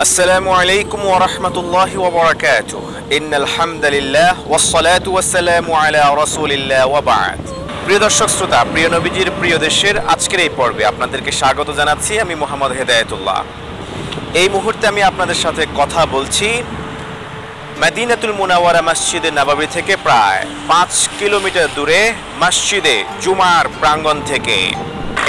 আসসালামু আলাইকুম ওয়া রাহমাতুল্লাহি ওয়া বারাকাতুহু। ইন্নাল হামদালিল্লাহ ওয়াস সালাতু ওয়াস সালামু আলা রাসূলিল্লাহ ওয়া বা'দ। প্রিয় দর্শক শ্রোতা, প্রিয় নবীজির প্রিয় দেশের আজকের এই পর্বে আপনাদেরকে স্বাগত জানাচ্ছি। আমি মোহাম্মদ হেদায়েতুল্লাহ। এই মুহূর্তে আমি আপনাদের সাথে কথা বলছি মদিনাতুল মুনাওয়ারা মসজিদে নববী থেকে প্রায় 5 কিলোমিটার দূরে মসজিদে জুমার প্রাঙ্গণ থেকে।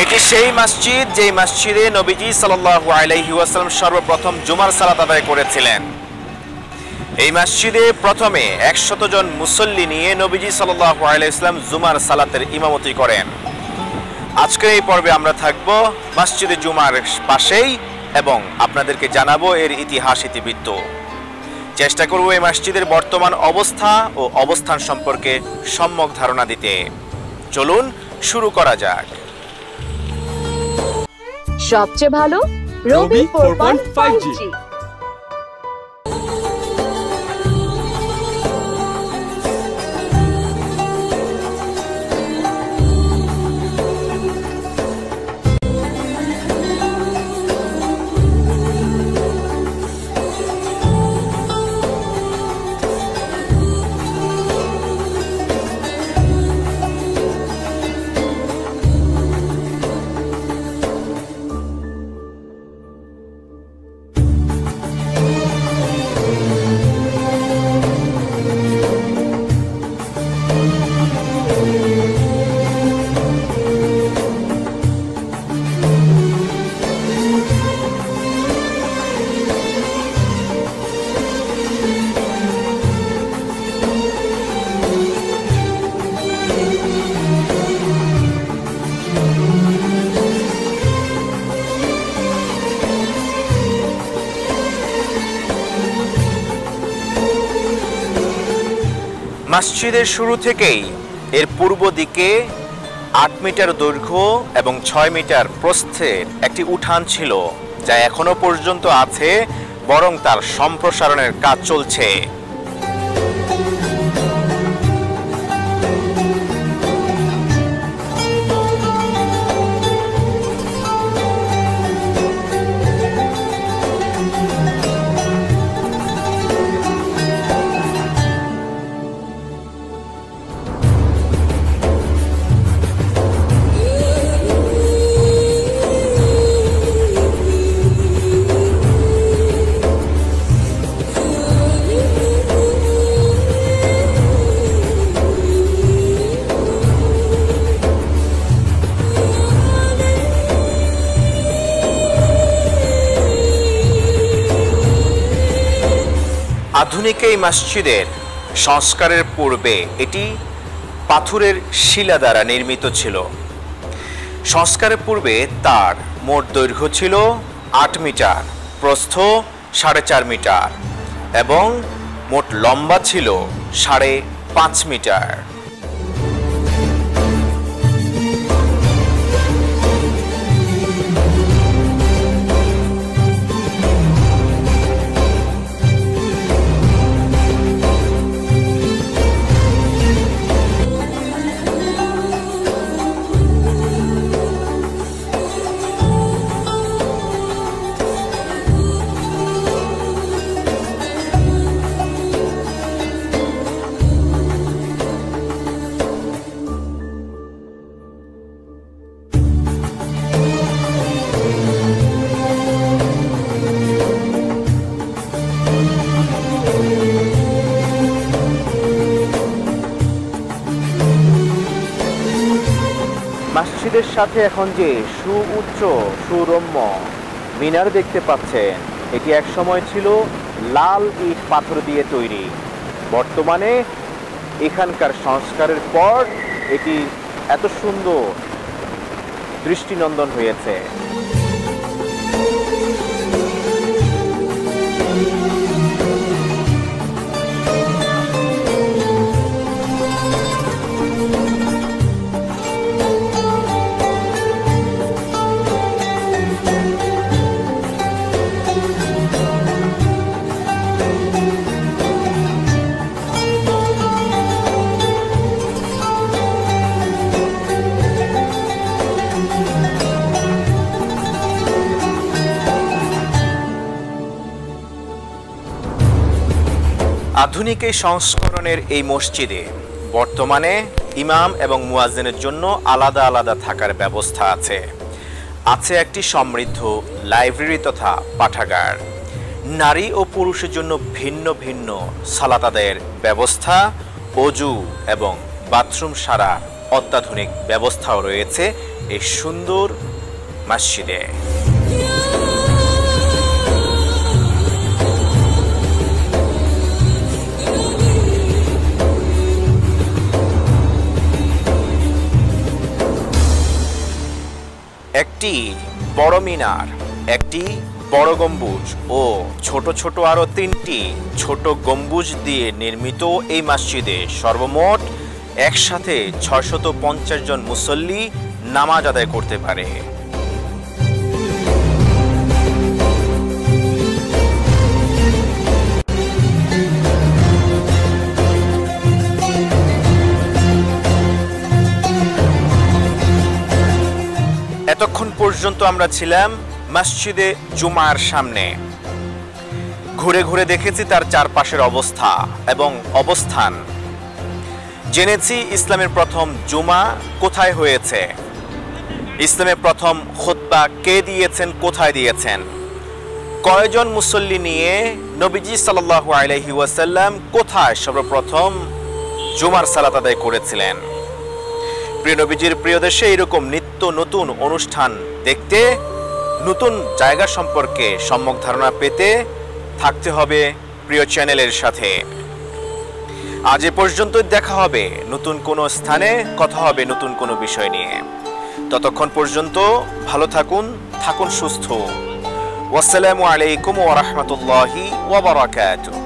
এটি সেই মসজিদ যেই মসজিদে নবীজি সাল্লাল্লাহু আলাইহি ওয়াসাল্লাম সর্বপ্রথম জুমার সালাত আদায় করেছিলেন। এই মসজিদে প্রথমে 100 জন মুসল্লি নিয়ে নবীজি সাল্লাল্লাহু আলাইহি ওয়াসাল্লাম জুমার সালাতের ইমামতি করেন। আজকের এই পর্বে আমরা থাকব মসজিদে জুমার পাশেই এবং আপনাদেরকে জানাবো এর ইতিহাস ইতিবৃত্ত। চেষ্টা করব এই মসজিদের বর্তমান অবস্থা ও অবস্থান সম্পর্কে সম্যক ধারণা দিতে। চলুন শুরু করা যাক। সবচেয়ে ভালো রবি 4.5G। মসজিদের শুরু থেকেই এর পূর্ব দিকে 8 মিটার দৈর্ঘ্য এবং 6 মিটার প্রস্থের একটি উঠান ছিল, যা এখনো পর্যন্ত আছে, বরং তার সম্প্রসারণের কাজ চলছে। আধুনিক এই মসজিদের সংস্কারের পূর্বে এটি পাথরের শিলা দ্বারা নির্মিত ছিল। সংস্কারের পূর্বে তার মোট দৈর্ঘ্য ছিল 8 মিটার, প্রস্থ 4.5 মিটার এবং মোট লম্বা ছিল 5.5 মিটার। মসজিদের সাথে এখন যে সুউচ্চ সুরম্য মিনার দেখতে পাচ্ছেন, এটি এক সময় ছিল লাল ইট পাথর দিয়ে তৈরি। বর্তমানে এখানকার সংস্কারের পর এটি এত সুন্দর দৃষ্টিনন্দন হয়েছে। আধুনিক এই সংস্করণের এই মসজিদে বর্তমানে ইমাম এবং মুয়াজ্জিনের জন্য আলাদা আলাদা থাকার ব্যবস্থা আছে। আছে একটি সমৃদ্ধ লাইব্রেরি তথা পাঠাগার, নারী ও পুরুষের জন্য ভিন্ন ভিন্ন সালাত আদায়ের ব্যবস্থা, অজু এবং বাথরুম সারা অত্যাধুনিক ব্যবস্থাও রয়েছে এই সুন্দর মসজিদে। একটি বড় মিনার, একটি বড় গম্বুজ ও ছোট ছোট আরো 3টি ছোট গম্বুজ দিয়ে নির্মিত এই মসজিদে সর্বমোট একসাথে 650 জন মুসল্লি নামাজ আদায় করতে পারে। এতক্ষণ পর্যন্ত আমরা ছিলাম মসজিদে জুমার সামনে। ঘুরে ঘুরে দেখেছি তার চারপাশের অবস্থা এবং অবস্থান। জেনেছি ইসলামের প্রথম জুমা কোথায় হয়েছে, ইসলামের প্রথম খুতবা কে দিয়েছেন, কোথায় দিয়েছেন, কয়জন মুসল্লি নিয়ে নবীজি সাল্লাল্লাহু আলাইহি ওয়াসাল্লাম কোথায় সর্বপ্রথম জুমার সালাত আদায় করেছিলেন। প্রিয় নবীজির প্রিয় দেশে এরকম নিত্য নতুন অনুষ্ঠান দেখতে, নতুন জায়গা সম্পর্কে সম্যক ধারণা পেতে থাকতে হবে প্রিয় চ্যানেলের সাথে। আজ এ পর্যন্ত দেখা হবে নতুন কোনো স্থানে, কথা হবে নতুন কোনো বিষয় নিয়ে। ততক্ষণ পর্যন্ত ভালো থাকুন, থাকুন সুস্থ। ওয়াসসালামু আলাইকুম ওয়া রাহমাতুল্লাহি ওয়া বারাকাতুহু।